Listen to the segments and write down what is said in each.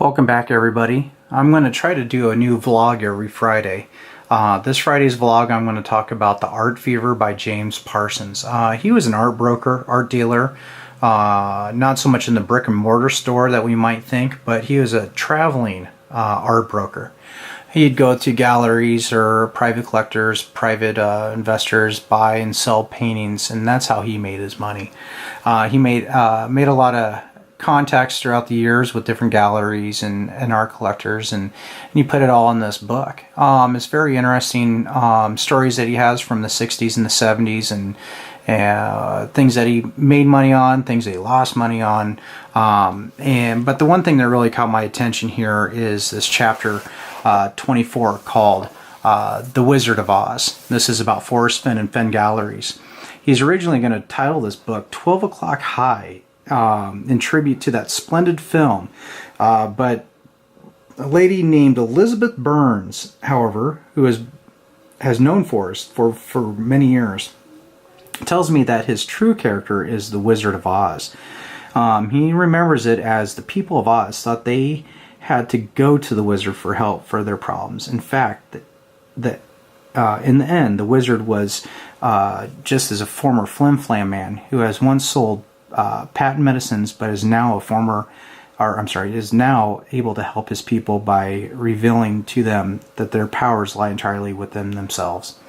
Welcome back, everybody. I'm going to try to do a new vlog every Friday. This Friday's vlog, I'm going to talk about The Art Fever by James Parsons. He was an art broker, art dealer, not so much in the brick and mortar store that we might think, but he was a traveling art broker. He'd go to galleries or private collectors, private investors, buy and sell paintings, and that's how he made his money. He made a lot of contacts throughout the years with different galleries and art collectors, and he put it all in this book. It's very interesting stories that he has from the 60s and the 70s, and things that he made money on, things that he lost money on. But the one thing that really caught my attention here is this chapter 24 called The Wizard of Oz. This is about Forrest, Fenn, and Fenn galleries. He's originally going to title this book 12 O'Clock High, in tribute to that splendid film. But a lady named Elizabeth Burns, however, who has known Forrest for many years, tells me that his true character is the Wizard of Oz. He remembers it as the people of Oz thought they had to go to the wizard for help for their problems. In fact, that in the end, the wizard was just as a former flim-flam man who has once sold patent medicines, but is now is now able to help his people by revealing to them that their powers lie entirely within themselves.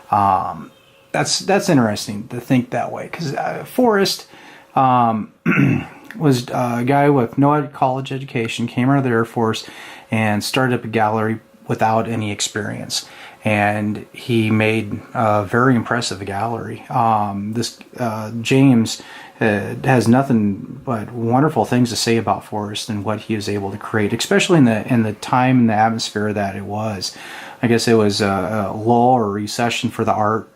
That's interesting to think that way, because Forrest was a guy with no college education, came out of the Air Force, and started up a gallery without any experience. And he made a very impressive gallery. James has nothing but wonderful things to say about Forrest and what he was able to create, especially in the time and the atmosphere that it was. I guess it was a lull or recession for the art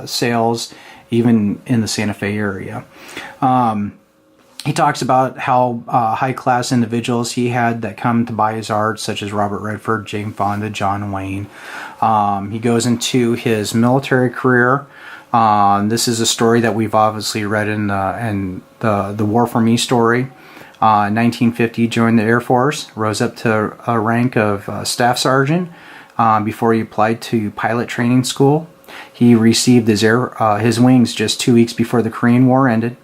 sales, even in the Santa Fe area. He talks about how high-class individuals he had that come to buy his art, such as Robert Redford, Jane Fonda, John Wayne. He goes into his military career. This is a story that we've obviously read in the War for Me story. In 1950, he joined the Air Force, rose up to a rank of staff sergeant before he applied to pilot training school. He received his wings just 2 weeks before the Korean War ended.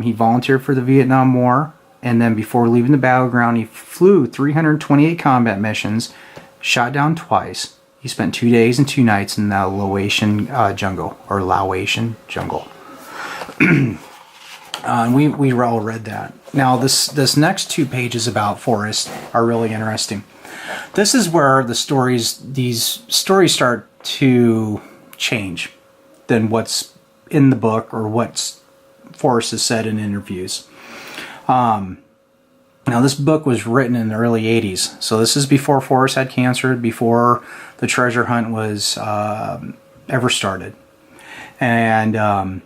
He volunteered for the Vietnam War, and then before leaving the battleground, he flew 328 combat missions, shot down twice. He spent 2 days and 2 nights in the Laotian jungle. And we all read that. Now, this next 2 pages about Forrest are really interesting. This is where these stories start to change than what's in the book or what's Forrest has said in interviews. Now, this book was written in the early 80s, so this is before Forrest had cancer, before the treasure hunt was ever started. And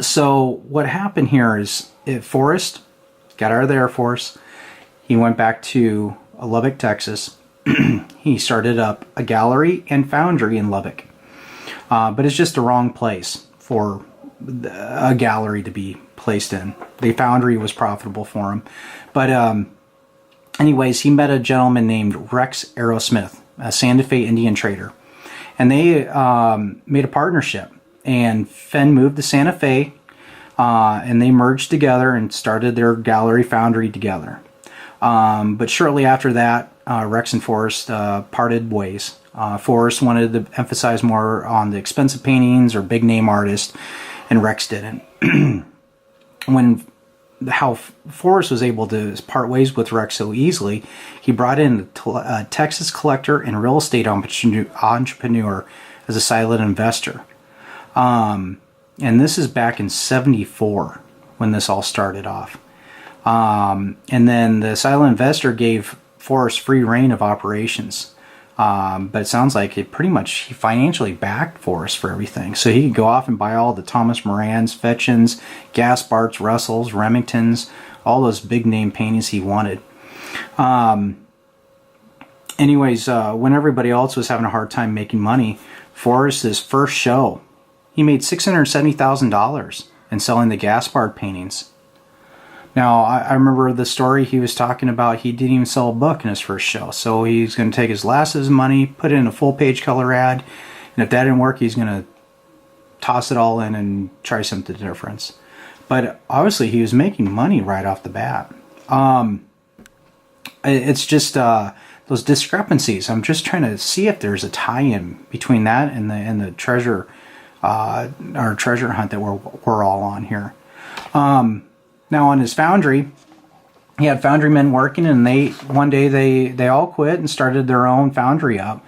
so what happened here is Forrest got out of the Air Force. He went back to Lubbock, Texas. He started up a gallery and foundry in Lubbock. But it's just the wrong place for a gallery to be placed in. The foundry was profitable for him. But anyways, he met a gentleman named Rex Aerosmith, a Santa Fe Indian trader. And they made a partnership. And Fenn moved to Santa Fe, and they merged together and started their gallery foundry together. But shortly after that, Rex and Forrest parted ways. Forrest wanted to emphasize more on the expensive paintings or big name artists, and Rex didn't. How Forrest was able to part ways with Rex so easily, he brought in a Texas collector and real estate entrepreneur as a silent investor. And this is back in '74 when this all started off. And then the silent investor gave Forrest free reign of operations. But it sounds like he financially backed Forrest for everything. So he could go off and buy all the Thomas Morans, Fetchins, Gasparts, Russells, Remingtons, all those big name paintings he wanted. Anyways, when everybody else was having a hard time making money, Forrest's first show, he made $670,000 in selling the Gaspard paintings. Now, I remember the story he was talking about. He didn't even sell a book in his first show. So he's going to take his last of his money, put it in a full-page color ad, and if that didn't work, he's going to toss it all in and try something different. But obviously, he was making money right off the bat. It's just those discrepancies. I'm just trying to see if there's a tie-in between that and the treasure, our treasure hunt that we're all on here. Now on his foundry, he had foundrymen working, and one day they all quit and started their own foundry up.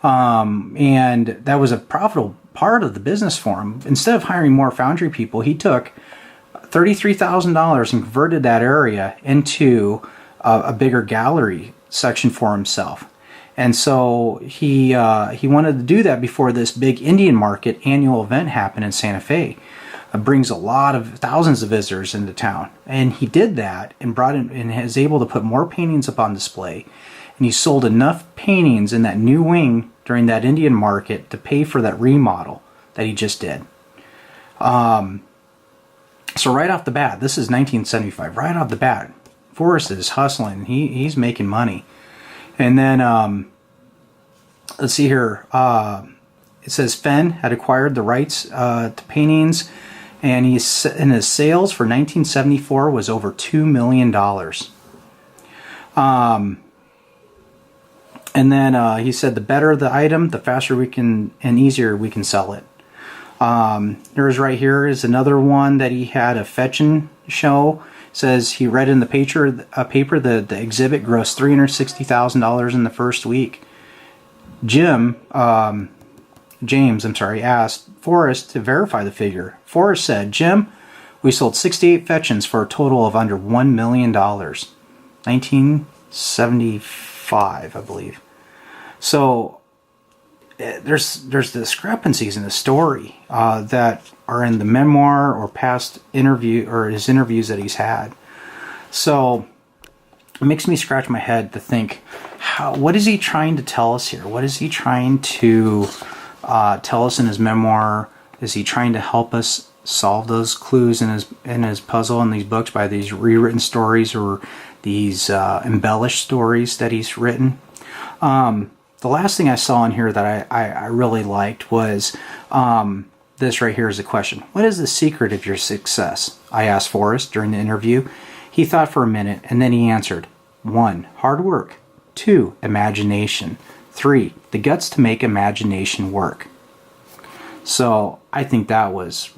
And that was a profitable part of the business for him. Instead of hiring more foundry people, he took $33,000 and converted that area into a bigger gallery section for himself. And so he wanted to do that before this big Indian market annual event happened in Santa Fe. It brings a lot of thousands of visitors into town. And he did that and brought in and was able to put more paintings up on display. And he sold enough paintings in that new wing during that Indian market to pay for that remodel that he just did. So right off the bat, this is 1975, right off the bat, Forrest is hustling. He's making money. And then, let's see here. It says Fenn had acquired the rights to paintings, and his sales for 1974 was over $2 million. And then he said the better the item, the faster we can and easier we can sell it. There's right here is another one that he had a fetching show. It says he read in the paper the exhibit grossed $360,000 in the first week. James, asked Forrest to verify the figure. Forrest said, "Jim, we sold 68 fetchings for a total of under $1 million. 1975, I believe." So there's discrepancies in the story that are in the memoir or past interview or his interviews that he's had. So it makes me scratch my head to think, what is he trying to tell us here? What is he trying to tell us in his memoir? Is he trying to help us solve those clues in his puzzle in these books by these rewritten stories or these embellished stories that he's written? The last thing I saw in here that I really liked was this right here is a question. What is the secret of your success? I asked Forrest during the interview. He thought for a minute and then he answered, 1, hard work. 2, imagination. 3, the guts to make imagination work. So I think that's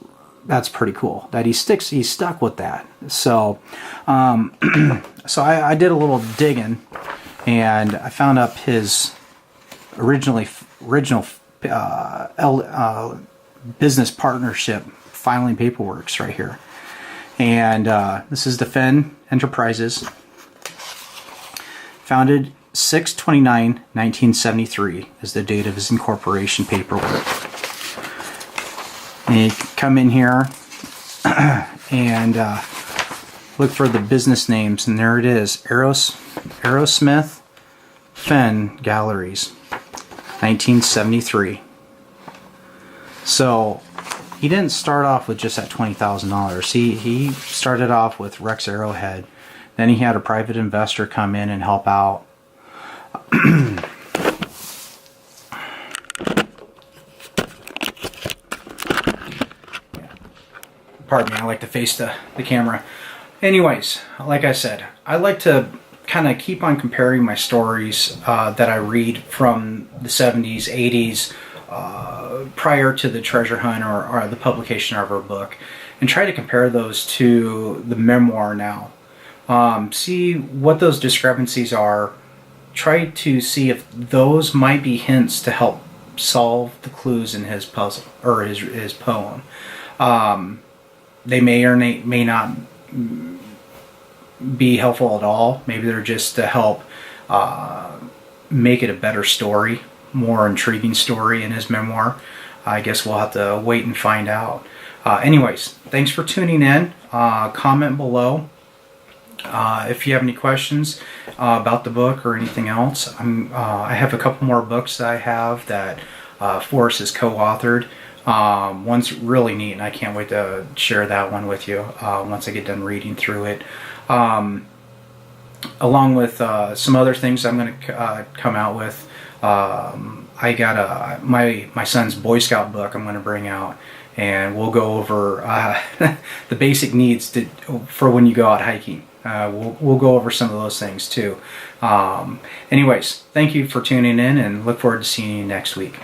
pretty cool that he stuck with that. So so I did a little digging and I found up his original business partnership filing paperwork right here. And this is the Fenn Enterprises, founded 6/29/1973 is the date of his incorporation paperwork. And you come in here and look for the business names, and there it is, Aerosmith Fenn Galleries, 1973. So he didn't start off with just that $20,000. He started off with Rex Arrowhead. Then he had a private investor come in and help out. Pardon me, I like to face the camera. Anyways, like I said, I like to kind of keep on comparing my stories that I read from the 70s, 80s, prior to the treasure hunt or the publication of our book, and try to compare those to the memoir now. See what those discrepancies are. Try to see if those might be hints to help solve the clues in his puzzle or his poem. They may or may not be helpful at all. Maybe they're just to help make it a better story, more intriguing story in his memoir. I guess we'll have to wait and find out. Anyways, thanks for tuning in. Comment below if you have any questions about the book or anything else. I have a couple more books that I have that Forrest has co-authored. One's really neat, and I can't wait to share that one with you once I get done reading through it. Along with some other things I'm going to come out with. I got my son's Boy Scout book I'm going to bring out, and we'll go over the basic needs for when you go out hiking. We'll go over some of those things too. Anyways, thank you for tuning in, and look forward to seeing you next week.